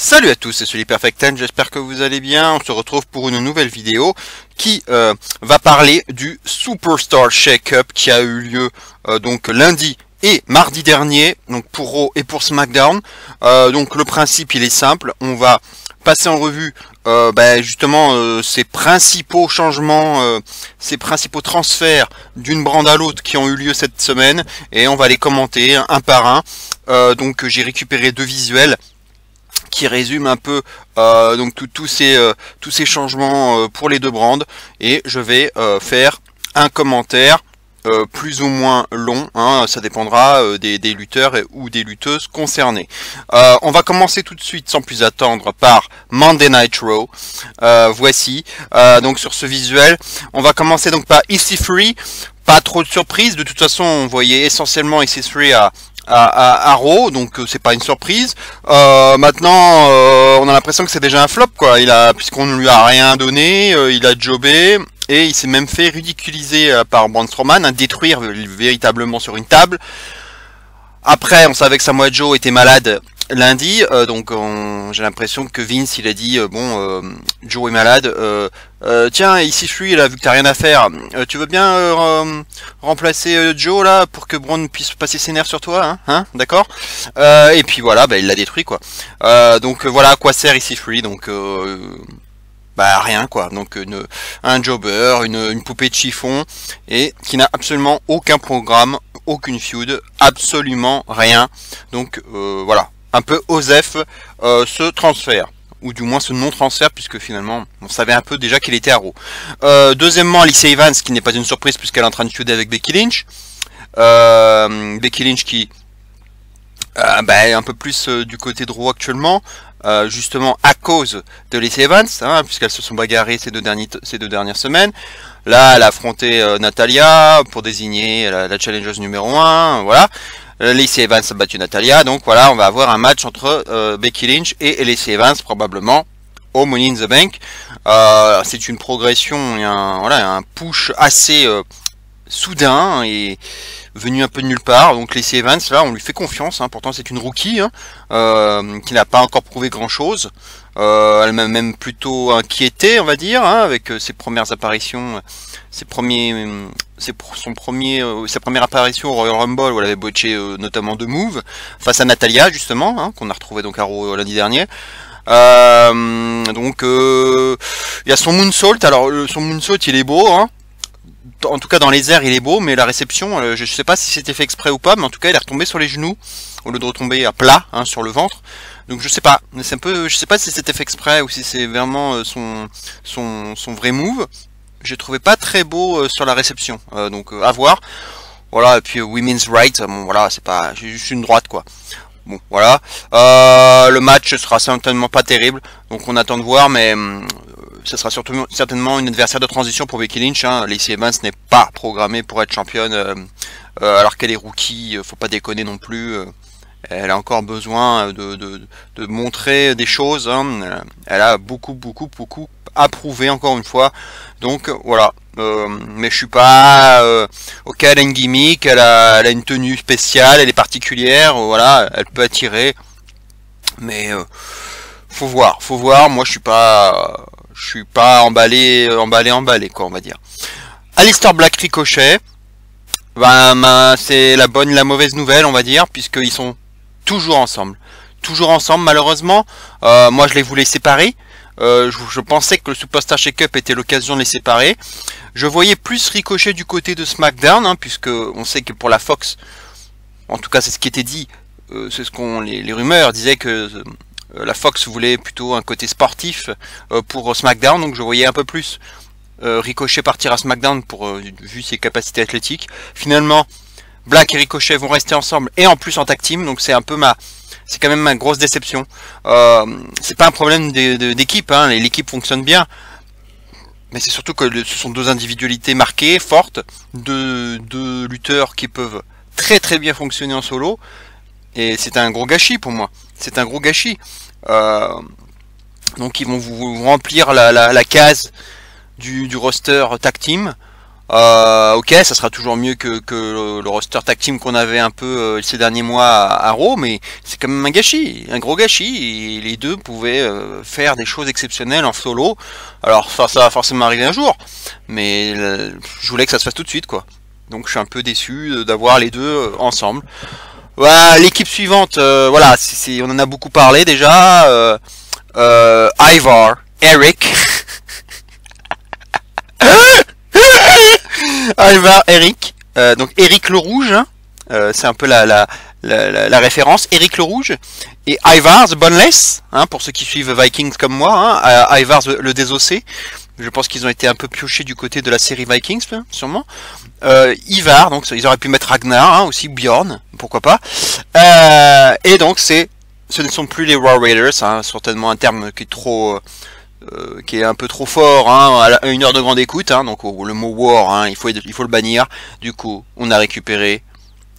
Salut à tous, c'est SullyPerfect10, j'espère que vous allez bien. On se retrouve pour une nouvelle vidéo qui va parler du Superstar Shake-Up qui a eu lieu donc lundi et mardi dernier, donc pour Raw et pour SmackDown. Donc le principe il est simple, on va passer en revue justement ces principaux changements, ces principaux transferts d'une brand à l'autre qui ont eu lieu cette semaine et on va les commenter un par un. Donc j'ai récupéré deux visuels qui résume un peu donc tous ces changements pour les deux brands, et je vais faire un commentaire plus ou moins long, hein, ça dépendra des lutteurs ou des lutteuses concernés. On va commencer tout de suite sans plus attendre par Monday Night Raw. Voici donc sur ce visuel, on va commencer donc par EC3. Pas trop de surprise, de toute façon on voyait essentiellement EC3 à Raw, donc c'est pas une surprise. Maintenant on a l'impression que c'est déjà un flop, quoi. Puisqu'on ne lui a rien donné, il a jobé et il s'est même fait ridiculiser par Braun Strowman, hein, détruire véritablement sur une table. Après on savait que Samoa Joe était malade lundi, donc j'ai l'impression que Vince il a dit Joe est malade, tiens ici il a vu que t'as rien à faire, tu veux bien remplacer Joe là pour que Braun puisse passer ses nerfs sur toi, hein, d'accord, et puis voilà, il l'a détruit, quoi. Donc voilà à quoi sert ici Free, donc rien, quoi. Donc un jobber, une poupée de chiffon, et qui n'a absolument aucun programme, aucune feud, absolument rien. Donc voilà, un peu osef ce transfert, ou du moins ce non-transfert, puisque finalement on savait un peu déjà qu'il était à Raw. Deuxièmement, Lacey Evans, qui n'est pas une surprise puisqu'elle est en train de feuder avec Becky Lynch. Becky Lynch qui est un peu plus du côté de Raw actuellement, justement à cause de Lacey Evans, hein, puisqu'elles se sont bagarrées ces deux dernières semaines. Là, elle a affronté Natalya pour désigner la challengeuse numéro 1, voilà. Lacey Evans a battu Natalya, donc voilà, on va avoir un match entre Becky Lynch et Lacey Evans, probablement au Money in the Bank. C'est une progression et un push assez soudain et venu un peu de nulle part. Donc Lacey Evans, là on lui fait confiance, hein. Pourtant c'est une rookie, hein, qui n'a pas encore prouvé grand chose. Elle m'a même plutôt inquiété, on va dire, hein, avec ses premières apparitions, sa première apparition au Royal Rumble où elle avait botché notamment deux moves face à Natalya, justement, hein, qu'on a retrouvé donc à Raw lundi dernier. Donc il y a son moonsault. Alors son moonsault il est beau, hein. En tout cas dans les airs il est beau, mais la réception, je sais pas si c'était fait exprès ou pas, mais en tout cas il est retombé sur les genoux au lieu de retomber à plat, hein, sur le ventre. Donc je sais pas, c'est un peu, je sais pas si c'était fait exprès ou si c'est vraiment son vrai move. J'ai trouvé pas très beau sur la réception, donc à voir. Voilà, et puis women's right, bon voilà, c'est pas, j'ai juste une droite, quoi. Bon voilà, le match sera certainement pas terrible, donc on attend de voir, mais ce sera certainement une adversaire de transition pour Becky Lynch, hein. Lacey Evans n'est pas programmée pour être championne alors qu'elle est rookie, faut pas déconner non plus. Elle a encore besoin de montrer des choses, hein. Elle a beaucoup à prouver, encore une fois. Donc voilà, mais je suis pas ok, elle a une gimmick, elle a une tenue spéciale, elle est particulière, voilà, elle peut attirer, mais faut voir. Moi je suis pas emballé quoi, on va dire. Aleister Black Ricochet, c'est la bonne, la mauvaise nouvelle, on va dire, puisqu'ils sont toujours ensemble malheureusement. Moi je les voulais séparer. Je pensais que le Superstar Shake-Up était l'occasion de les séparer. Je voyais plus Ricochet du côté de SmackDown, hein, puisque on sait que pour la Fox, en tout cas c'est ce qui était dit, c'est ce qu'on les rumeurs disaient que la Fox voulait plutôt un côté sportif pour SmackDown, donc je voyais un peu plus Ricochet partir à SmackDown vu ses capacités athlétiques. Finalement, Black et Ricochet vont rester ensemble et en plus en tag team, donc c'est un peu c'est quand même ma grosse déception. C'est pas un problème d'équipe, hein, l'équipe fonctionne bien, mais c'est surtout que ce sont deux individualités marquées, fortes, deux lutteurs qui peuvent très bien fonctionner en solo, et c'est un gros gâchis pour moi. C'est un gros gâchis. Donc ils vont vous remplir la case du roster tag team. Ok, ça sera toujours mieux que le roster tag team qu'on avait un peu ces derniers mois à Raw, mais c'est quand même un gâchis, un gros gâchis, et les deux pouvaient faire des choses exceptionnelles en solo. Alors ça va forcément arriver un jour, mais je voulais que ça se fasse tout de suite, quoi. Donc je suis un peu déçu d'avoir les deux ensemble. Voilà, l'équipe suivante, voilà, on en a beaucoup parlé déjà. Ivar, Eric. Ivar, Eric. Donc Eric le Rouge, hein, c'est un peu la référence. Eric le Rouge. Et Ivar the Boneless, hein, pour ceux qui suivent Vikings comme moi. Hein, Ivar le Désossé. Je pense qu'ils ont été un peu piochés du côté de la série Vikings, sûrement. Ivar, donc ils auraient pu mettre Ragnar, hein, aussi Bjorn, pourquoi pas. Et donc ce ne sont plus les Raw Raiders, hein, certainement un terme qui est trop, qui est un peu trop fort, hein, à une heure de grande écoute, hein, donc le mot War, hein, il faut le bannir. Du coup, on a récupéré,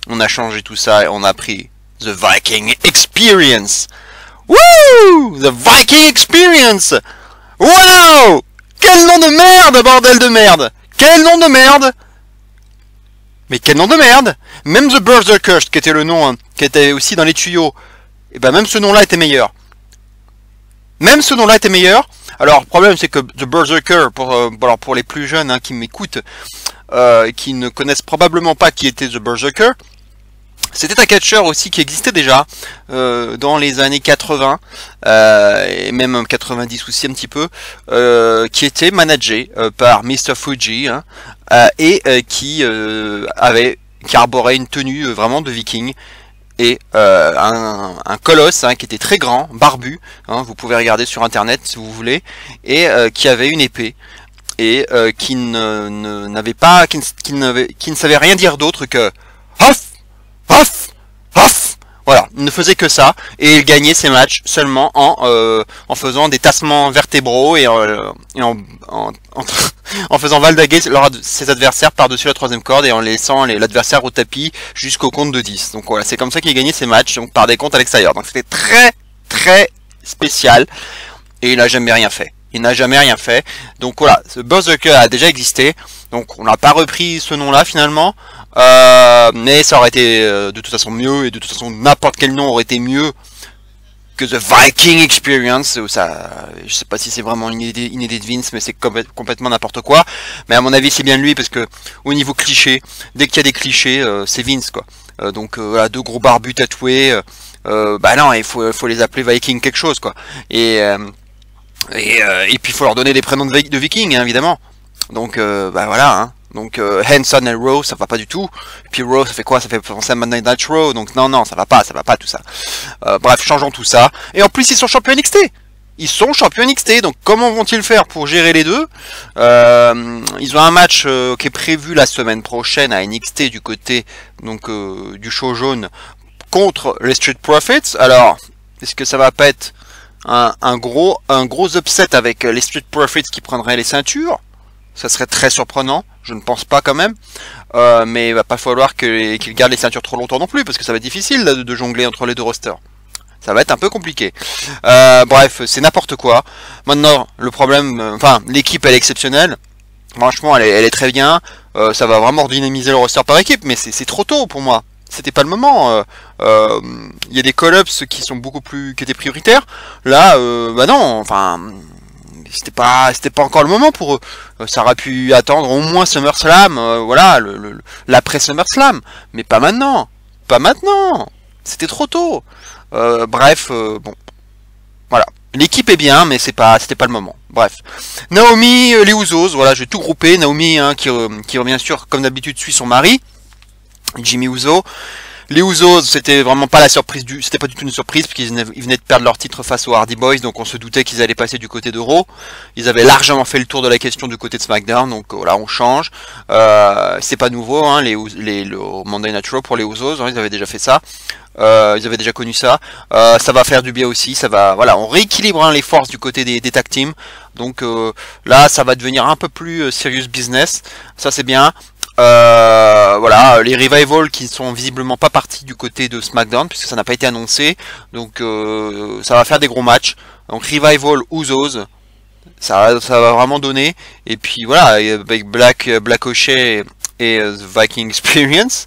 on a changé tout ça, et on a pris The Viking Experience. Wouh! The Viking Experience! Wow! Quel nom de merde, bordel de merde! Quel nom de merde! Mais quel nom de merde! Même The Berserker, qui était le nom, hein, qui était aussi dans les tuyaux, et ben même ce nom-là était meilleur. Même ce nom-là était meilleur. Alors, le problème, c'est que The Berserker, pour les plus jeunes, hein, qui m'écoutent, qui ne connaissent probablement pas qui était The Berserker, c'était un catcheur aussi qui existait déjà dans les années 80 et même 90 aussi un petit peu, qui était managé par Mr. Fuji, hein, et qui arborait une tenue vraiment de viking, et un colosse, hein, qui était très grand, barbu, hein, vous pouvez regarder sur internet si vous voulez, et qui avait une épée, et qui ne savait rien dire d'autre que Hoff, Hoff, Hoff. Voilà, il ne faisait que ça, et il gagnait ses matchs seulement en faisant des tassements vertébraux et en faisant valdaguer ses adversaires par-dessus la troisième corde et en laissant l'adversaire au tapis jusqu'au compte de 10. Donc voilà, c'est comme ça qu'il gagnait ses matchs, donc par des comptes à l'extérieur. Donc c'était très très spécial, et il n'a jamais rien fait. Il n'a jamais rien fait. Donc voilà, ce Berserker a déjà existé, donc on n'a pas repris ce nom-là finalement. Mais ça aurait été de toute façon mieux, et de toute façon n'importe quel nom aurait été mieux que The Viking Experience. Ça, je sais pas si c'est vraiment une idée de Vince, mais c'est complètement n'importe quoi. Mais à mon avis, c'est bien lui, parce que au niveau cliché, dès qu'il y a des clichés, c'est Vince, quoi. Donc voilà, deux gros barbus tatoués. Bah non, il faut les appeler Viking quelque chose, quoi. Et puis il faut leur donner des prénoms de Vikings, hein, évidemment. Donc bah voilà, hein. Donc Hanson et Raw, ça va pas du tout. Et puis Raw, ça fait quoi? Ça fait penser à Monday Night Raw. Donc non, ça va pas tout ça. Bref, changeons tout ça. Et en plus, ils sont champions NXT. Ils sont champions NXT. Donc comment vont-ils faire pour gérer les deux? Ils ont un match qui est prévu la semaine prochaine à NXT du côté donc du show jaune contre les Street Profits. Alors, est-ce que ça va pas être un gros upset avec les Street Profits qui prendraient les ceintures? Ça serait très surprenant, je ne pense pas quand même, mais il va pas falloir qu'ils gardent les ceintures trop longtemps non plus, parce que ça va être difficile de jongler entre les deux rosters. Ça va être un peu compliqué. Bref, c'est n'importe quoi. Maintenant, le problème, enfin, l'équipe elle est exceptionnelle. Franchement, elle est très bien. Ça va vraiment redynamiser le roster par équipe, mais c'est trop tôt pour moi. C'était pas le moment. Il y a des call-ups qui étaient prioritaires. Là, bah non, enfin. C'était pas encore le moment pour eux. Ça aurait pu attendre au moins SummerSlam, voilà, l'après SummerSlam, mais pas maintenant. Pas maintenant. C'était trop tôt. Bref, bon, voilà. L'équipe est bien, mais c'était pas le moment. Bref. Naomi, les Usos, voilà, j'ai tout groupé. Naomi, hein, qui bien sûr, comme d'habitude, suit son mari, Jimmy Uso. Les Usos, c'était vraiment pas la surprise c'était pas du tout une surprise, parce qu'ils venaient de perdre leur titre face aux Hardy Boys, donc on se doutait qu'ils allaient passer du côté de Raw. Ils avaient largement fait le tour de la question du côté de SmackDown, donc voilà, on change. C'est pas nouveau, hein, le Monday Night Raw pour les Usos, hein, ils avaient déjà fait ça. Ils avaient déjà connu ça. Ça va faire du bien aussi, voilà, on rééquilibre, hein, les forces du côté des tag teams. Donc là, ça va devenir un peu plus serious business. Ça c'est bien. Voilà, les Revival qui sont visiblement pas partis du côté de SmackDown, puisque ça n'a pas été annoncé, donc ça va faire des gros matchs. Donc Revival Usos, ça va vraiment donner. Et puis voilà, avec Black O'Shea et The Viking Experience,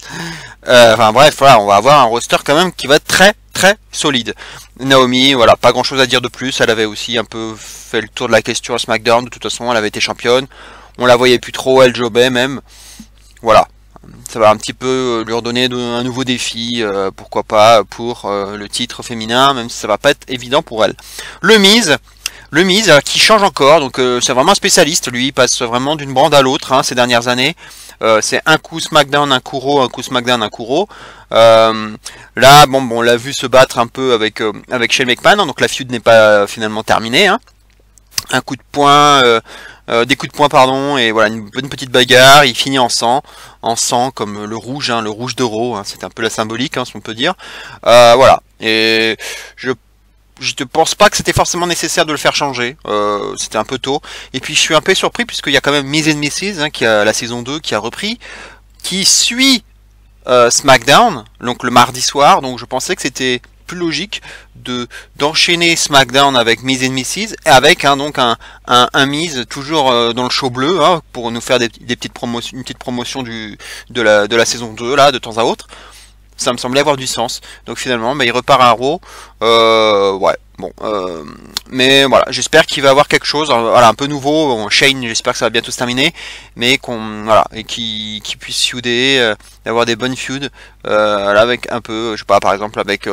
enfin bref, voilà, on va avoir un roster quand même qui va être très très solide. Naomi, voilà, pas grand chose à dire de plus. Elle avait aussi un peu fait le tour de la question à SmackDown. De toute façon, elle avait été championne. On la voyait plus trop, elle jobait même. Voilà. Ça va un petit peu lui redonner un nouveau défi, pourquoi pas, pour le titre féminin, même si ça va pas être évident pour elle. Le Miz qui change encore, donc c'est vraiment un spécialiste, lui il passe vraiment d'une brande à l'autre ces dernières années. C'est un coup SmackDown, un coup Raw, un coup SmackDown, un coup Raw. Là, bon, on l'a vu se battre un peu avec Shane McMahon, donc la feud n'est pas finalement terminée. Un coup de poing, des coups de poing pardon, et voilà une bonne petite bagarre. Il finit en sang comme le rouge de Raw. C'est un peu la symbolique, si on peut dire. Voilà. Et je ne pense pas que c'était forcément nécessaire de le faire changer. C'était un peu tôt. Et puis je suis un peu surpris puisqu'il y a quand même Miz and Mrs. Qui a la saison 2 qui a repris, qui suit SmackDown, donc le mardi soir. Donc je pensais que c'était plus logique d'enchaîner SmackDown avec Miz and Mrs. avec donc un Miz toujours dans le show bleu pour nous faire des petites promotions, une petite promotion de la saison 2 là de temps à autre. Ça me semblait avoir du sens. Donc finalement, il repart à Raw. Ouais, bon. Mais voilà, j'espère qu'il va avoir quelque chose, voilà, un peu nouveau. Bon, Shane, j'espère que ça va bientôt se terminer, mais voilà, et qu'il puisse feuder, avoir des bonnes feuds, là, avec un peu, je sais pas, par exemple avec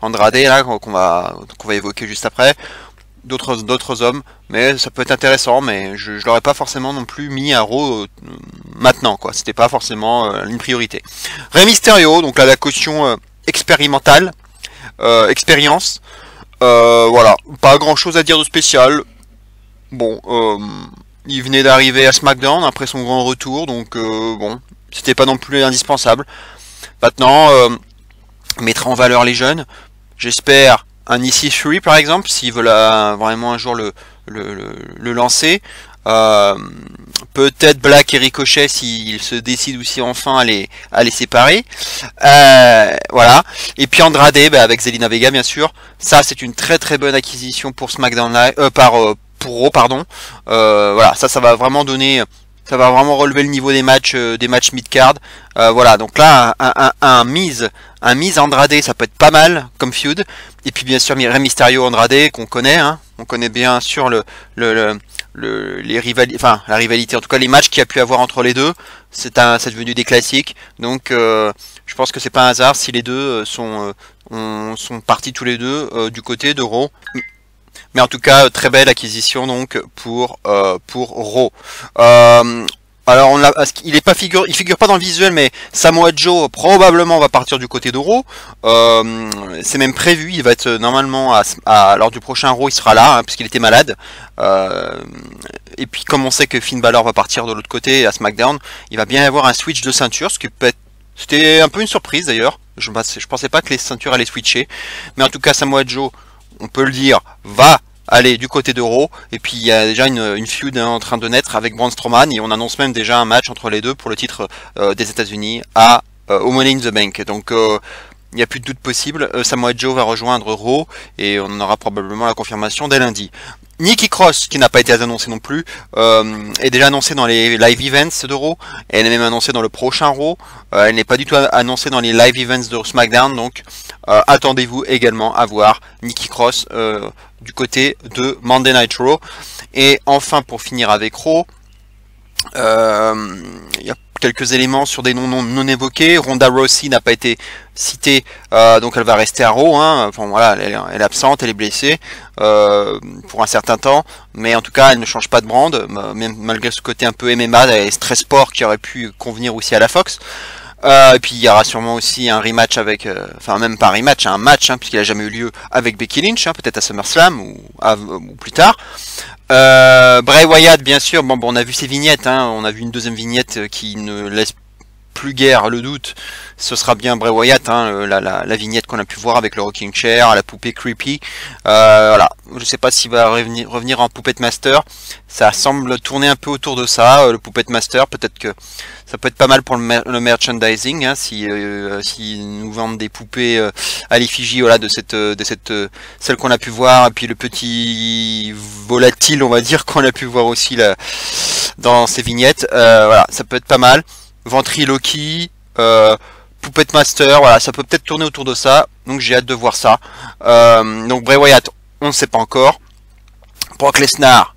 Andrade là qu'on va évoquer juste après. D'autres hommes, mais ça peut être intéressant, mais je l'aurais pas forcément non plus mis à Raw maintenant, quoi. C'était pas forcément une priorité. Rey Mysterio, donc là la caution expérimentale, expérience, voilà, pas grand chose à dire de spécial. Bon, il venait d'arriver à SmackDown après son grand retour, donc bon, c'était pas non plus indispensable. Maintenant, mettre en valeur les jeunes, j'espère. Un EC3 par exemple, s'ils veulent vraiment un jour le lancer. Peut-être Black et Ricochet s'ils se décident aussi enfin à les séparer. Voilà. Et puis Andrade avec Zelina Vega bien sûr. Ça c'est une très très bonne acquisition pour SmackDown Live, pour Raw pardon. Voilà, ça va vraiment donner. Ça va vraiment relever le niveau des matchs mid-card. Voilà, donc là, un Miz Andrade, ça peut être pas mal comme feud. Et puis bien sûr, Rey Mysterio Andrade, qu'on connaît, on connaît bien sûr la rivalité, en tout cas les matchs qu'il y a pu avoir entre les deux. C'est devenu des classiques. Donc, je pense que c'est pas un hasard si les deux sont partis tous les deux du côté de Raw. Mais en tout cas, très belle acquisition donc pour Raw. Alors il figure pas dans le visuel, mais Samoa Joe probablement va partir du côté de Raw. C'est même prévu, il va être normalement lors du prochain Raw, il sera là puisqu'il était malade. Et puis comme on sait que Finn Balor va partir de l'autre côté à SmackDown, il va bien y avoir un switch de ceinture, ce qui peut être, c'était un peu une surprise d'ailleurs. Je pensais pas que les ceintures allaient switcher, mais en tout cas Samoa Joe, on peut le dire, va aller du côté de Raw. Et puis il y a déjà une feud en train de naître avec Braun Strowman, et on annonce même déjà un match entre les deux pour le titre des États-Unis au Money in the Bank. Donc il n'y a plus de doute possible, Samoa Joe va rejoindre Raw et on aura probablement la confirmation dès lundi. Nikki Cross, qui n'a pas été annoncée non plus, est déjà annoncée dans les live events de Raw. Elle est même annoncée dans le prochain Raw. Elle n'est pas du tout annoncée dans les live events de SmackDown. Donc attendez-vous également à voir Nikki Cross du côté de Monday Night Raw. Et enfin, pour finir avec Raw, il y a quelques éléments sur des noms non évoqués. Ronda Rousey n'a pas été citée, donc elle va rester à Raw. Enfin voilà, elle est absente, elle est blessée pour un certain temps, mais en tout cas elle ne change pas de brand, même malgré ce côté un peu MMA et stress sport qui aurait pu convenir aussi à la Fox. Et puis il y aura sûrement aussi un rematch avec, enfin même pas un rematch, un match, puisqu'il a jamais eu lieu avec Becky Lynch, peut-être à SummerSlam ou plus tard. Bray Wyatt, bien sûr. Bon, on a vu ses vignettes, on a vu une deuxième vignette qui ne laisse plus guère le doute, ce sera bien Bray Wyatt, hein, la vignette qu'on a pu voir avec le rocking chair, la poupée creepy. Voilà, je sais pas s'il va revenir en Puppet Master. Ça semble tourner un peu autour de ça, le Puppet Master. Peut-être que ça peut être pas mal pour le merchandising, hein, si nous vendent des poupées à l'effigie, voilà, de cette celle qu'on a pu voir, et puis le petit volatile, on va dire, qu'on a pu voir aussi là dans ces vignettes. Voilà, ça peut être pas mal. Ventriloquie, Puppet Master, voilà, ça peut peut-être tourner autour de ça, donc j'ai hâte de voir ça. Donc Bray Wyatt, on ne sait pas encore. Brock Lesnar,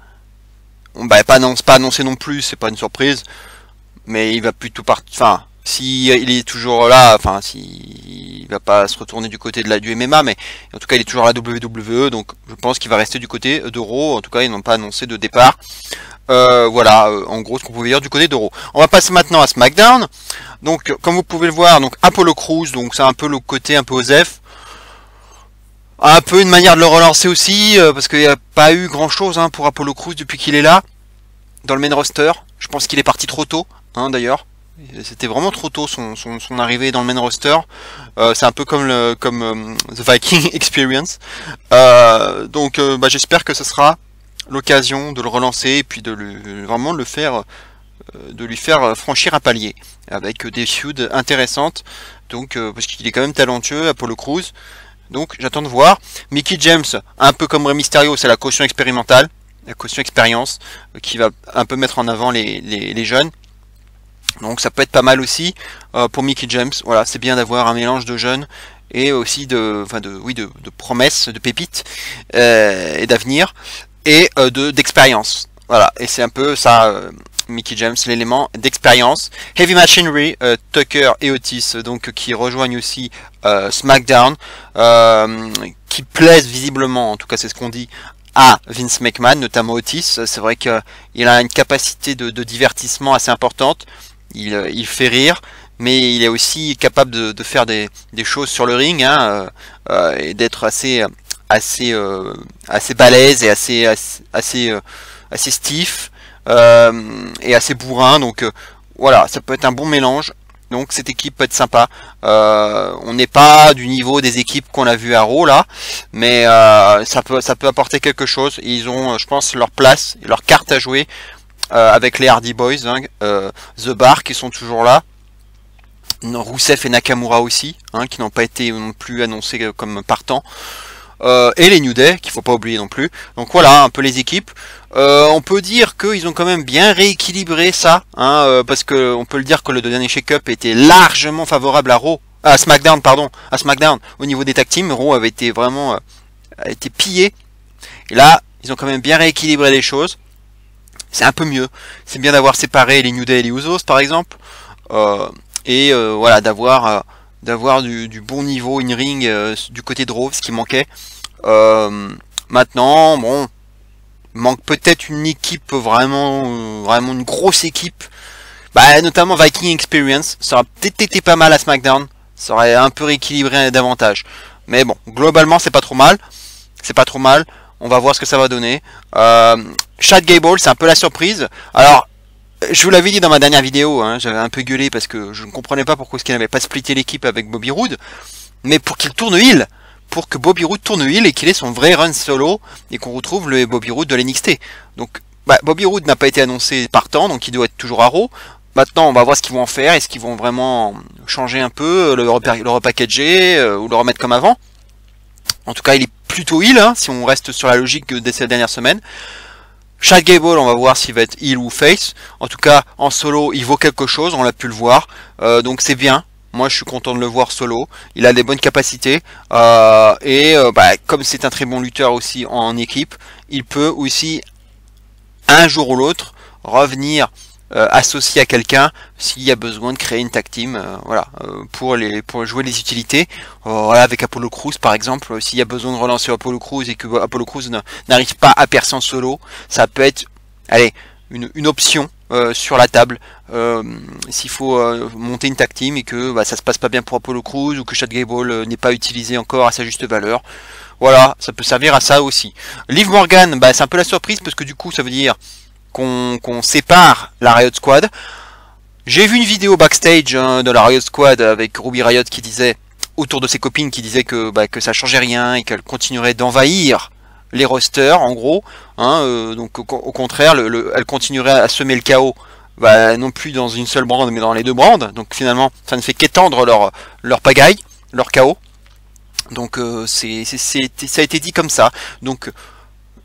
pas annoncé non plus, c'est pas une surprise, mais il va plutôt partir. Enfin, si il est toujours là, enfin, il va pas se retourner du côté du MMA, mais en tout cas il est toujours à la WWE, donc je pense qu'il va rester du côté de Raw. En tout cas, ils n'ont pas annoncé de départ. Voilà, en gros ce qu'on pouvait dire du côté de Raw. On va passer maintenant à SmackDown. Donc comme vous pouvez le voir, donc Apollo Crews, donc c'est un peu le côté un peu Osef. Un peu une manière de le relancer aussi, parce qu'il n'y a pas eu grand chose, hein, pour Apollo Crews depuis qu'il est là, dans le main roster. Je pense qu'il est parti trop tôt, hein, d'ailleurs. C'était vraiment trop tôt son arrivée dans le main roster. C'est un peu comme The Viking Experience. Donc j'espère que ce sera l'occasion de le relancer et puis de vraiment lui faire franchir un palier avec des feuds intéressantes. Donc parce qu'il est quand même talentueux, Apollo Crews. Donc j'attends de voir. Mickie James, un peu comme Rey Mysterio, c'est la caution expérimentale, la caution expérience, qui va un peu mettre en avant les jeunes. Donc ça peut être pas mal aussi pour Mickie James. Voilà, c'est bien d'avoir un mélange de jeunes et aussi de promesses, de pépites et d'avenir et d'expérience. Voilà, et c'est un peu ça, Mickie James, l'élément d'expérience. Heavy Machinery, Tucker et Otis, donc qui rejoignent aussi SmackDown, qui plaisent visiblement, en tout cas c'est ce qu'on dit, à Vince McMahon, notamment Otis. C'est vrai qu'il a une capacité de divertissement assez importante. Il fait rire, mais il est aussi capable de faire des choses sur le ring, hein, et d'être assez balèze et assez stiff, et assez bourrin. Donc voilà, ça peut être un bon mélange. Donc cette équipe peut être sympa. On n'est pas du niveau des équipes qu'on a vu à Raw là, mais ça peut apporter quelque chose. Ils ont, je pense, leur place et leur carte à jouer avec les Hardy Boys, hein, The Bar qui sont toujours là, Rusev et Nakamura aussi, hein, qui n'ont pas été non plus annoncés comme partants. Et les New Day, qu'il faut pas oublier non plus. Donc voilà, un peu les équipes. On peut dire qu'ils ont quand même bien rééquilibré ça, hein, parce que on peut le dire que le dernier shake-up était largement favorable à SmackDown, au niveau des tag teams. Raw avait été vraiment a été pillé. Et là, ils ont quand même bien rééquilibré les choses. C'est un peu mieux. C'est bien d'avoir séparé les New Day et les Usos, par exemple, et voilà, d'avoir du bon niveau in-ring du côté de Raw, ce qui manquait. Maintenant, bon, il manque peut-être une équipe vraiment une grosse équipe, notamment Viking Experience. Ça aurait peut-être été pas mal à SmackDown, ça aurait un peu rééquilibré davantage. Mais bon, globalement, c'est pas trop mal. On va voir ce que ça va donner. Chad Gable, c'est un peu la surprise. Alors, je vous l'avais dit dans ma dernière vidéo, hein, j'avais un peu gueulé parce que je ne comprenais pas pourquoi il n'avait pas splitté l'équipe avec Bobby Roode, mais pour qu'il tourne heel, pour que Bobby Roode tourne heel et qu'il ait son vrai run solo et qu'on retrouve le Bobby Roode de l'NXT. Donc, Bobby Roode n'a pas été annoncé partant, donc il doit être toujours à Raw. Maintenant, on va voir ce qu'ils vont en faire. Est-ce qu'ils vont vraiment changer un peu, le repackager ou le remettre comme avant? En tout cas, il est plutôt heel, hein, si on reste sur la logique de ces dernières semaines. Chad Gable, on va voir s'il va être heel ou face. En tout cas, en solo, il vaut quelque chose, on l'a pu le voir. Donc c'est bien. Moi, je suis content de le voir solo. Il a des bonnes capacités. Comme c'est un très bon lutteur aussi en équipe, il peut aussi, un jour ou l'autre, revenir associé à quelqu'un s'il y a besoin de créer une tag team, pour jouer les utilités. Voilà, avec Apollo Crews par exemple, s'il y a besoin de relancer Apollo Crews et que Apollo Crews n'arrive pas à percer en solo, ça peut être, une option sur la table. S'il faut monter une tag team et que ça se passe pas bien pour Apollo Crews ou que Chad Gable n'est pas utilisé encore à sa juste valeur. Voilà, ça peut servir à ça aussi. Liv Morgan, c'est un peu la surprise parce que du coup ça veut dire qu'on sépare la Riot Squad. J'ai vu une vidéo backstage de la Riot Squad avec Ruby Riot qui disait, autour de ses copines, qui disait que ça changeait rien et qu'elle continuerait d'envahir les rosters, en gros. Donc au contraire, elle continuerait à semer le chaos, non plus dans une seule brand, mais dans les deux brands. Donc finalement, ça ne fait qu'étendre leur pagaille, leur chaos. Donc ça a été dit comme ça. Donc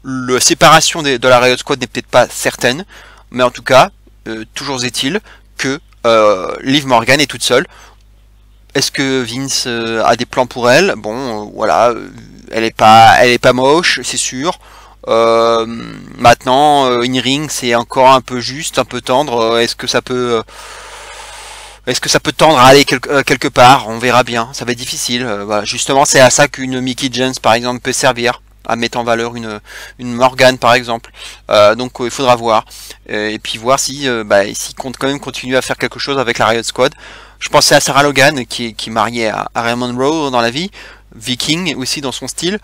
la séparation de la Riot Squad n'est peut-être pas certaine, mais en tout cas, toujours est-il que Liv Morgan est toute seule. Est-ce que Vince a des plans pour elle? Bon, voilà, elle est pas moche, c'est sûr. Maintenant, in-ring, c'est encore un peu juste, un peu tendre. Est-ce que ça peut tendre à aller quelque part? On verra bien. Ça va être difficile. Justement, c'est à ça qu'une Mickie James, par exemple, peut servir, à mettre en valeur une Morgan, par exemple. Donc, il faudra voir. Et puis voir si compte quand même continuer à faire quelque chose avec la Riot Squad. Je pensais à Sarah Logan, qui est mariée à Raymond Rowe dans la vie. Viking aussi dans son style.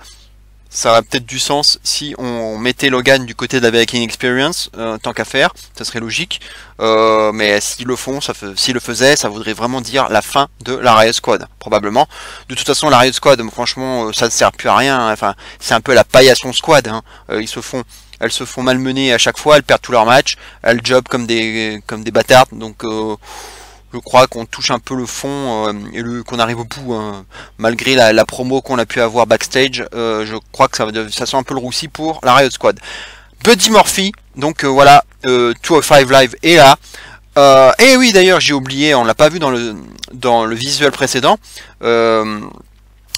Ça aurait peut-être du sens si on mettait Logan du côté de la Viking Experience, tant qu'à faire, ça serait logique. Mais s'ils le font, s'ils le faisaient, ça voudrait vraiment dire la fin de la Riot Squad, probablement. De toute façon, la Riot Squad, franchement, ça ne sert plus à rien. Enfin, c'est un peu la paillasson squad. Elles se font malmener à chaque fois, elles perdent tous leurs matchs, elles jobent comme des bâtards. Donc je crois qu'on touche un peu le fond et qu'on arrive au bout, malgré la promo qu'on a pu avoir backstage. Je crois que ça sent un peu le roussi pour la Riot Squad. Buddy Murphy, donc voilà, 205 Live est là. Et oui, d'ailleurs, j'ai oublié, on l'a pas vu dans le visuel précédent.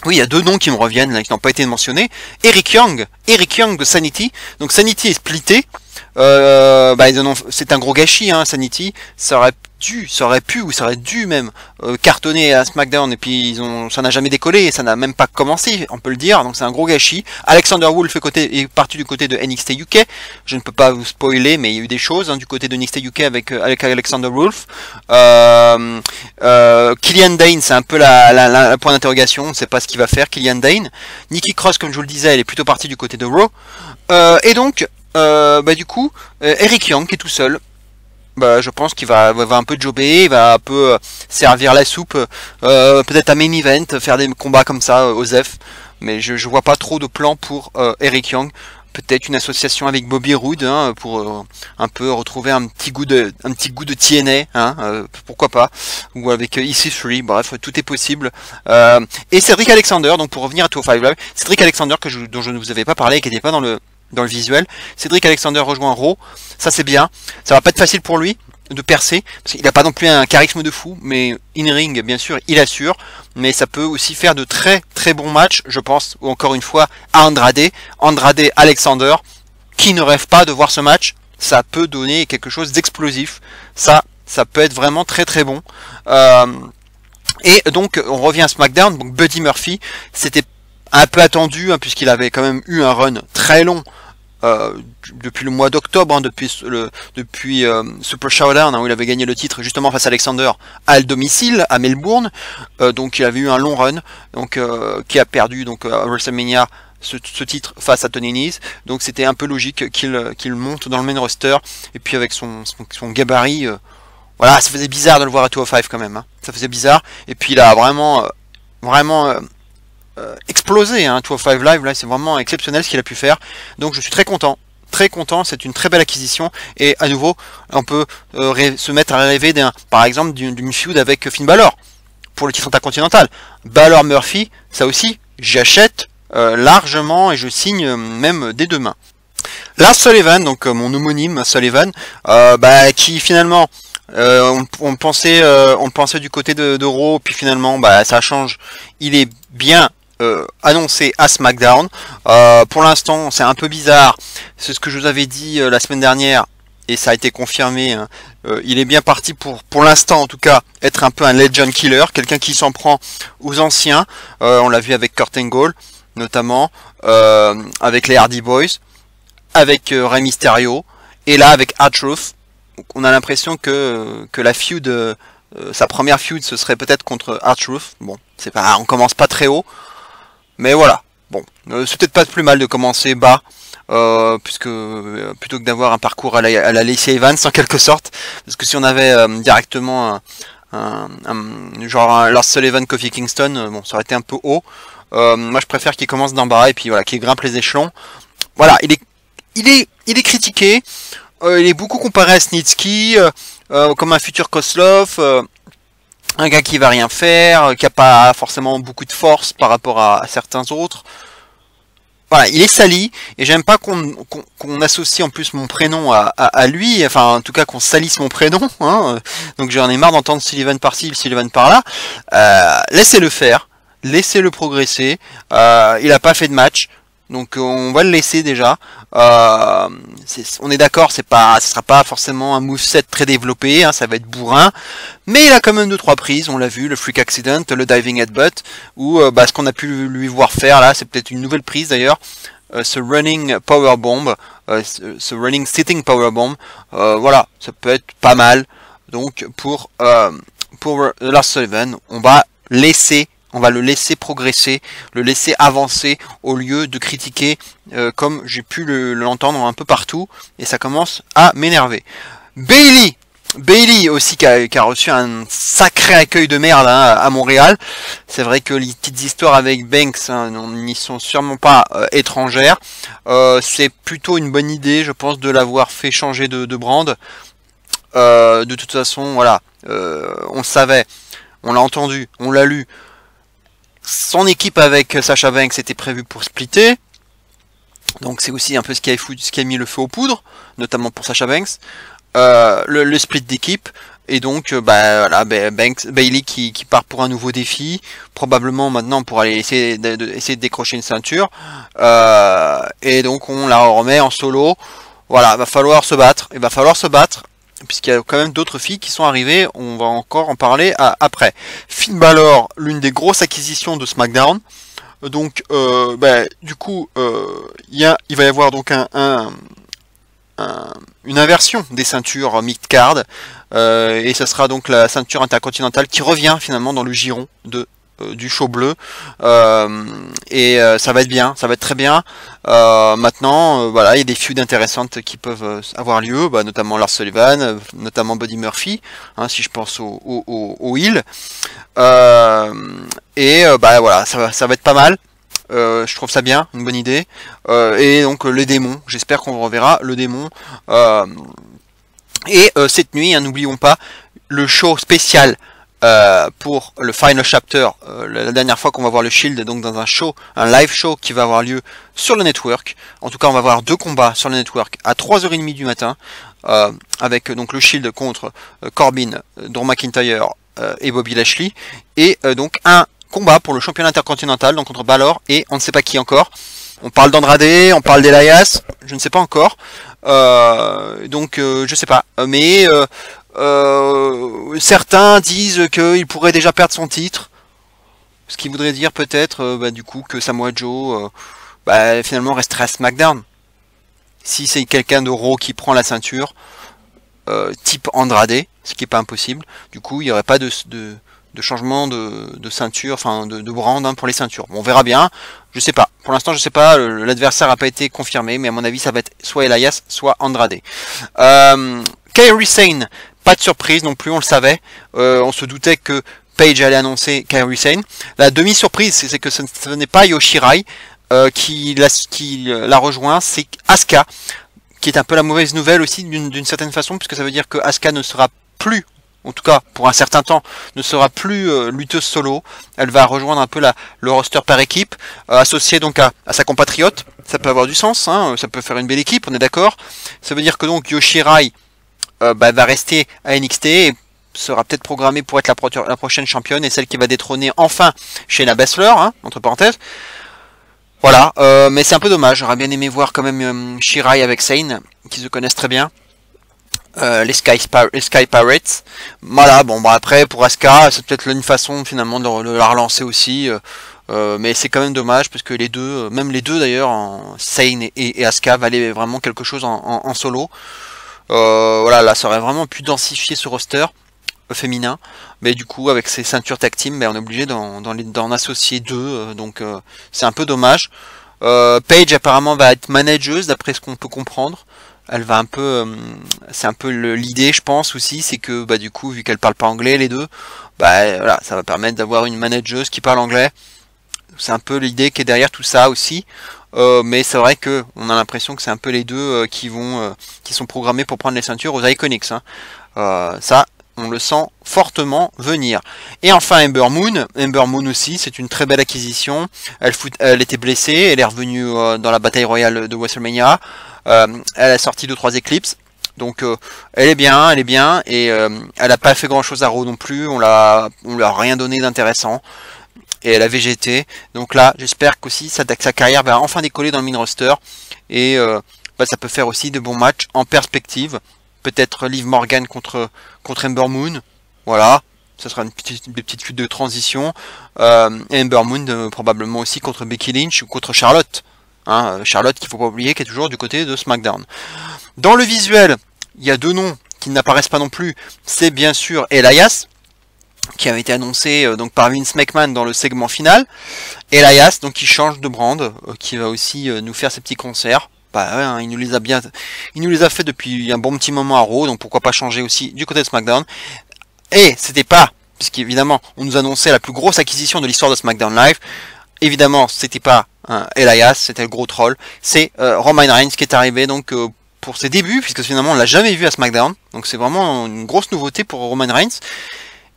Oui, il y a deux noms qui me reviennent là, qui n'ont pas été mentionnés. Eric Young de Sanity. Donc Sanity est splitté. C'est un gros gâchis, Sanity. Ça aurait dû même cartonner à SmackDown, et puis ça n'a jamais décollé, et ça n'a même pas commencé, on peut le dire. Donc c'est un gros gâchis. Alexander Wolf est parti du côté de NXT UK. Je ne peux pas vous spoiler, mais il y a eu des choses du côté de NXT UK avec Alexander Wolf. Killian Dane, c'est un peu la point d'interrogation. On ne sait pas ce qu'il va faire, Killian Dane. Nikki Cross, comme je vous le disais, elle est plutôt partie du côté de Raw. Et donc du coup, Eric Young qui est tout seul. Je pense qu'il va un peu jobber, il va un peu servir la soupe, peut-être à main event, faire des combats comme ça, Osef. Mais je vois pas trop de plans pour Eric Young. Peut-être une association avec Bobby Roode, pour un peu retrouver un petit goût de TNA, pourquoi pas, ou avec EC3, bref, tout est possible. Et Cedric Alexander, donc pour revenir à 205 Live, Cedric Alexander dont je ne vous avais pas parlé, qui n'était pas dans le visuel. Cedric Alexander rejoint Raw, ça c'est bien. Ça va pas être facile pour lui de percer, parce qu'il n'a pas non plus un charisme de fou, mais in-ring, bien sûr, il assure, mais ça peut aussi faire de très très bons matchs, je pense, encore une fois, à Andrade Alexander, qui ne rêve pas de voir ce match, ça peut donner quelque chose d'explosif, ça peut être vraiment très très bon. Et donc, on revient à SmackDown, donc Buddy Murphy, c'était un peu attendu, puisqu'il avait quand même eu un run très long depuis le mois d'octobre, depuis Super Showdown, où il avait gagné le titre justement face à Alexander à domicile à Melbourne. Donc il avait eu un long run, donc qui a perdu donc à WrestleMania ce titre face à Tony Nese. Donc c'était un peu logique qu'il monte dans le main roster, et puis avec son gabarit, voilà, ça faisait bizarre de le voir à 205 quand même, ça faisait bizarre. Et puis il a vraiment explosé, 205 Live, là c'est vraiment exceptionnel ce qu'il a pu faire. Donc je suis très content, c'est une très belle acquisition, et à nouveau on peut se mettre à rêver par exemple d'une feud avec Finn Balor pour le titre intercontinental. Balor Murphy, ça aussi j'achète largement, et je signe même dès demain. Lars Sullivan, donc mon homonyme Sullivan, qui finalement on pensait du côté de Raw, puis finalement ça change, il est bien annoncé à SmackDown. Pour l'instant c'est un peu bizarre, c'est ce que je vous avais dit la semaine dernière, et ça a été confirmé, il est bien parti pour l'instant en tout cas, être un peu un legend killer, quelqu'un qui s'en prend aux anciens. On l'a vu avec Kurt Angle notamment, avec les Hardy Boys, avec Rey Mysterio, et là avec R-Truth. On a l'impression que la feud, sa première feud, ce serait peut-être contre R-Truth. Bon, on commence pas très haut, mais voilà, Bon, c'est peut-être pas plus mal de commencer bas, puisque plutôt que d'avoir un parcours à la Lacey Evans en quelque sorte, parce que si on avait directement genre un Lars Sullivan, Kofi Kingston, bon, ça aurait été un peu haut. Moi, je préfère qu'il commence d'en bas et puis voilà, qu'il grimpe les échelons. Voilà, il est critiqué. Il est beaucoup comparé à Snitsky, comme un futur Kozlov, un gars qui va rien faire, qui a pas forcément beaucoup de force par rapport à certains autres. Voilà, il est sali, et j'aime pas qu'on associe en plus mon prénom à lui, enfin en tout cas qu'on salisse mon prénom, hein. Donc j'en ai marre d'entendre Sullivan par-ci, Sullivan par-là. Laissez-le faire, laissez-le progresser, il a pas fait de match, donc on va le laisser déjà. On est d'accord, ce sera pas forcément un moveset très développé, hein, ça va être bourrin, mais il a quand même 2-3 prises, on l'a vu, le freak accident, le diving headbutt, ou ce qu'on a pu lui voir faire là, c'est peut-être une nouvelle prise d'ailleurs, ce running powerbomb, ce running sitting powerbomb, voilà, ça peut être pas mal. Donc pour Lars Sullivan, on va le laisser progresser, le laisser avancer au lieu de critiquer comme j'ai pu l'entendre un peu partout, et ça commence à m'énerver. Bayley aussi qui a reçu un sacré accueil de merde, hein, à Montréal. C'est vrai que les petites histoires avec Banks, hein, n'y sont sûrement pas étrangères. C'est plutôt une bonne idée, je pense, de l'avoir fait changer de brand. De toute façon, voilà, on le savait, on l'a entendu, on l'a lu. Son équipe avec Sasha Banks était prévue pour splitter. Donc c'est aussi un peu ce qui a mis le feu aux poudres, notamment pour Sasha Banks. Le split d'équipe. Et donc voilà, Bayley qui part pour un nouveau défi, probablement maintenant pour aller essayer de décrocher une ceinture. Et donc on la remet en solo. Voilà, va falloir se battre. Puisqu'il y a quand même d'autres filles qui sont arrivées, on va encore en parler après. Finn Balor, l'une des grosses acquisitions de SmackDown. Donc, du coup, il va y avoir donc une inversion des ceintures mid-card, et ce sera donc la ceinture intercontinentale qui revient finalement dans le giron du show bleu, et ça va être bien, ça va être très bien. Maintenant, voilà, il y a des feuds intéressantes qui peuvent avoir lieu, notamment Lars Sullivan, notamment Buddy Murphy, hein, si je pense au heel, et voilà, ça va être pas mal. Je trouve ça bien, une bonne idée. Et donc les démons, j'espère qu'on reverra le démon. Et cette nuit, hein, n'oublions pas le show spécial pour le Final Chapter, la dernière fois qu'on va voir le Shield, donc dans un live show qui va avoir lieu sur le network. En tout cas, on va voir 2 combats sur le network à 3h30 du matin, avec donc le Shield contre Corbin, Drew McIntyre et Bobby Lashley, et donc un combat pour le championnat intercontinental, donc contre Balor et on ne sait pas qui encore. On parle d'Andrade, on parle d'Elias, je ne sais pas encore. Donc je sais pas, mais certains disent qu'il pourrait déjà perdre son titre, ce qui voudrait dire peut-être du coup que Samoa Joe finalement resterait à SmackDown. Si c'est quelqu'un de Raw qui prend la ceinture, type Andrade, ce qui est pas impossible, du coup il n'y aurait pas de changement de ceinture, enfin de brand, hein, pour les ceintures. Bon, on verra bien, je sais pas. Pour l'instant, je sais pas, l'adversaire n'a pas été confirmé, mais à mon avis, ça va être soit Elias, soit Andrade. Kairi Sane, pas de surprise non plus, on le savait. On se doutait que Paige allait annoncer Kairi Sane. La demi-surprise, c'est que ce n'est pas Yoshirai qui la rejoint, c'est Asuka, qui est un peu la mauvaise nouvelle aussi d'une certaine façon, puisque ça veut dire que Asuka ne sera plus, en tout cas pour un certain temps, ne sera plus lutteuse solo. Elle va rejoindre un peu le roster par équipe, associée donc à sa compatriote. Ça peut avoir du sens, hein, ça peut faire une belle équipe, on est d'accord. Ça veut dire que donc Yoshirai va rester à NXT et sera peut-être programmée pour être la prochaine championne et celle qui va détrôner enfin Shayna Baszler, hein, entre parenthèses. Voilà, mais c'est un peu dommage. J'aurais bien aimé voir quand même Shirai avec Sane, qui se connaissent très bien. Les Sky Pirates. Voilà, bon, après pour Asuka, c'est peut-être une façon finalement de la relancer aussi, mais c'est quand même dommage parce que les deux, même les deux d'ailleurs, Sane et Asuka valaient vraiment quelque chose en solo. Voilà, là ça aurait vraiment pu densifier ce roster. féminin, mais du coup avec ces ceintures tag team, on est obligé d'en associer deux, donc c'est un peu dommage. Paige apparemment va être manageuse d'après ce qu'on peut comprendre. Elle va un peu, c'est un peu l'idée, je pense aussi, c'est que du coup vu qu'elle parle pas anglais les deux, voilà, ça va permettre d'avoir une manageuse qui parle anglais. C'est un peu l'idée qui est derrière tout ça aussi. Mais c'est vrai que on a l'impression que c'est un peu les deux qui sont programmés pour prendre les ceintures aux Iconics. Hein. Ça, on le sent fortement venir. Et enfin Ember Moon. Ember Moon aussi, c'est une très belle acquisition. Elle était blessée, elle est revenue dans la bataille royale de WrestleMania. Elle a sorti 2-3 Eclipse. Donc elle est bien, et elle n'a pas fait grand chose à Raw non plus. On lui a rien donné d'intéressant. Et elle a végété, donc là j'espère qu'aussi sa carrière va enfin décoller dans le main roster, et ça peut faire aussi de bons matchs en perspective, peut-être Liv Morgan contre Ember Moon, voilà, ça sera une petite fuite de transition, et Ember Moon probablement aussi contre Becky Lynch ou contre Charlotte, hein, Charlotte qu'il faut pas oublier qui est toujours du côté de SmackDown. Dans le visuel, il y a deux noms qui n'apparaissent pas non plus, c'est bien sûr Elias, qui avait été annoncé donc par Vince McMahon dans le segment final. Elias, donc qui change de brand, qui va aussi nous faire ses petits concerts. Il nous les a fait depuis un bon petit moment à Raw, donc pourquoi pas changer aussi du côté de SmackDown. Et c'était pas, puisqu'évidemment on nous annonçait la plus grosse acquisition de l'histoire de SmackDown Live. Évidemment, c'était pas Elias, c'était le gros troll. C'est Roman Reigns qui est arrivé donc pour ses débuts, puisque finalement on l'a jamais vu à SmackDown. Donc c'est vraiment une grosse nouveauté pour Roman Reigns.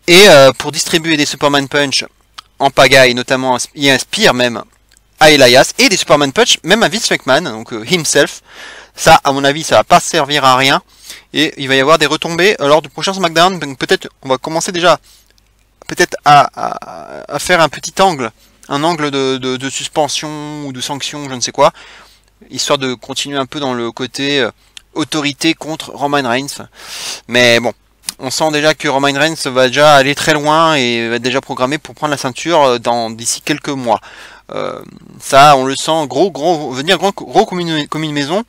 Et pour distribuer des Superman Punch en pagaille, notamment, il inspire même à Elias, et des Superman Punch même à Vince McMahon, donc himself. Ça, à mon avis, ça va pas servir à rien. Et il va y avoir des retombées lors du prochain SmackDown. Donc peut-être, on va commencer déjà peut-être à faire un petit angle, de suspension ou de sanction, je ne sais quoi, histoire de continuer un peu dans le côté autorité contre Roman Reigns. Mais bon. On sent déjà que Roman Reigns va déjà aller très loin et va être déjà programmé pour prendre la ceinture d'ici quelques mois. Ça, on le sent venir gros comme une maison.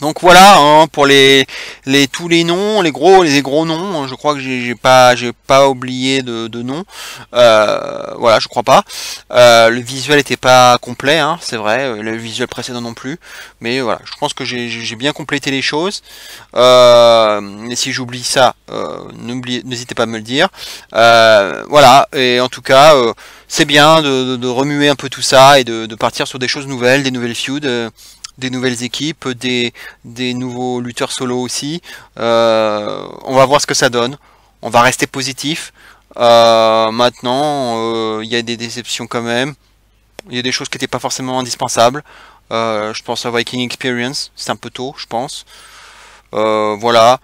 Donc voilà, hein, pour tous les noms, les gros noms, je crois que j'ai pas oublié de noms. Voilà, je crois pas. Le visuel était pas complet, hein, c'est vrai, le visuel précédent non plus. Mais voilà, je pense que j'ai bien complété les choses. Et si j'oublie ça, n'hésitez pas à me le dire. Voilà, et en tout cas, c'est bien de remuer un peu tout ça et de partir sur des choses nouvelles, des nouvelles feuds. Des nouvelles équipes, des nouveaux lutteurs solo aussi. On va voir ce que ça donne. On va rester positif. Maintenant, il y a des déceptions quand même. Il y a des choses qui n'étaient pas forcément indispensables. Je pense à Viking Experience. C'est un peu tôt, je pense. Voilà.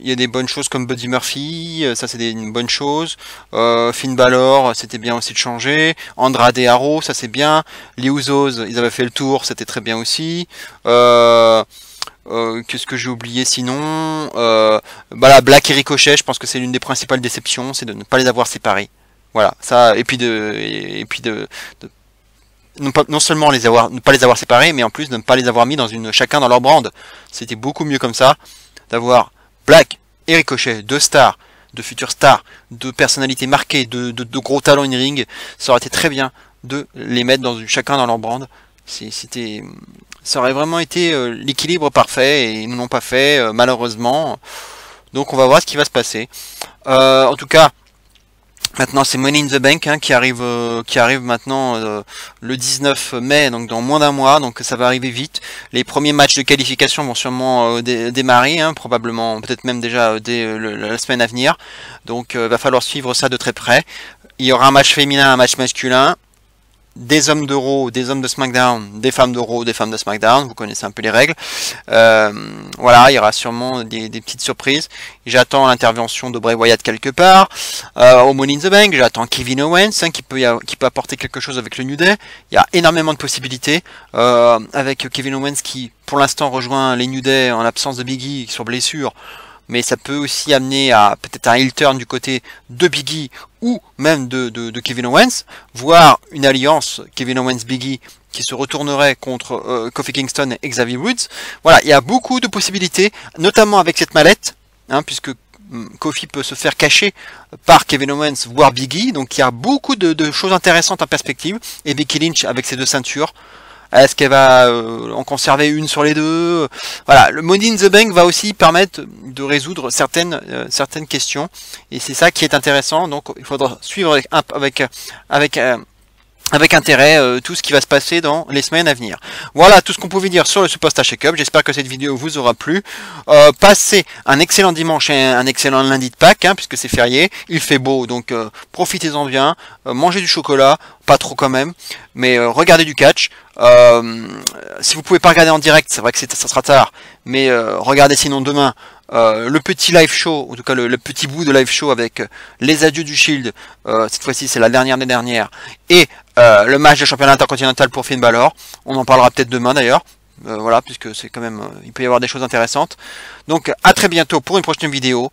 Il y a des bonnes choses comme Buddy Murphy, ça c'est une bonne chose. Finn Balor, c'était bien aussi de changer. Andrade Arrow, ça c'est bien. Les Usos, ils avaient fait le tour, c'était très bien aussi. Qu'est-ce que j'ai oublié sinon? Black et Ricochet, je pense que c'est l'une des principales déceptions, c'est de ne pas les avoir séparés. Voilà, ça, et puis non seulement ne pas les avoir séparés, mais en plus de ne pas les avoir mis chacun dans leur brand. C'était beaucoup mieux comme ça, d'avoir Black et Ricochet, deux stars, de futures stars, de personnalités marquées, de gros talents in ring. Ça aurait été très bien de les mettre chacun dans leur brand. Ça aurait vraiment été l'équilibre parfait, et ils ne l'ont pas fait, malheureusement. Donc on va voir ce qui va se passer. En tout cas, maintenant c'est Money in the Bank qui arrive maintenant le 19 mai, donc dans moins d'un mois, donc ça va arriver vite. Les premiers matchs de qualification vont sûrement démarrer, probablement peut-être même déjà dès la semaine à venir. Donc va falloir suivre ça de très près. Il y aura un match féminin, un match masculin. Des hommes de Raw, des hommes de SmackDown, des femmes de Raw, des femmes de SmackDown, vous connaissez un peu les règles. Voilà, il y aura sûrement des petites surprises. J'attends l'intervention de Bray Wyatt quelque part. Au Money in the Bank, j'attends Kevin Owens qui peut apporter quelque chose avec le New Day. Il y a énormément de possibilités avec Kevin Owens qui pour l'instant rejoint les New Day en l'absence de Big E sur blessure. Mais ça peut aussi amener à peut-être un heel turn du côté de Big E ou même de Kevin Owens, voire une alliance Kevin Owens-Big E qui se retournerait contre Kofi Kingston et Xavier Woods. Voilà, il y a beaucoup de possibilités, notamment avec cette mallette. hein, puisque Kofi peut se faire cacher par Kevin Owens, voire Big E, donc il y a beaucoup de choses intéressantes en perspective, et Becky Lynch avec ses 2 ceintures, est-ce qu'elle va en conserver une sur les 2? Voilà, le Money in the Bank va aussi permettre de résoudre certaines questions, et c'est ça qui est intéressant, donc il faudra suivre avec intérêt tout ce qui va se passer dans les semaines à venir. Voilà tout ce qu'on pouvait dire sur le Superstar Shake-Up. J'espère que cette vidéo vous aura plu. Passez un excellent dimanche et un excellent lundi de Pâques, hein, puisque c'est férié. Il fait beau, donc profitez-en bien. Mangez du chocolat, pas trop quand même, mais regardez du catch. Si vous pouvez pas regarder en direct, c'est vrai que ça sera tard, mais regardez sinon demain. Le petit live show, en tout cas le petit bout de live show avec les adieux du Shield, cette fois-ci c'est la dernière des dernières, et le match de championnat intercontinental pour Finn Balor. On en parlera peut-être demain d'ailleurs, voilà, puisque c'est quand même, il peut y avoir des choses intéressantes. Donc à très bientôt pour une prochaine vidéo,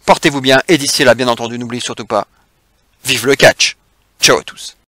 portez-vous bien, et d'ici là bien entendu n'oubliez surtout pas, vive le catch, ciao à tous.